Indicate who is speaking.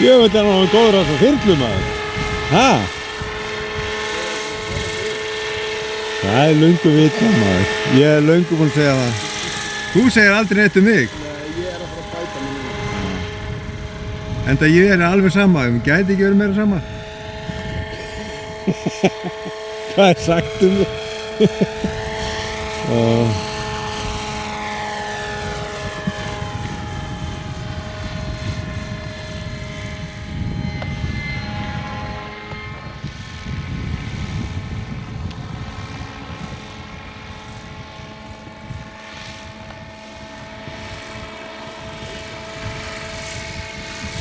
Speaker 1: Ég veit að hann góður að það þyrlu maður. Hæ? Það löngu vita maður. Ég löngu búinn að segja það. Þú segir aldrei neitt mig.
Speaker 2: Nei, ég að fara að bæta mig núna.
Speaker 1: Enda ég alveg sama, gæti ekki verið meira sama. Hvað sagt þig?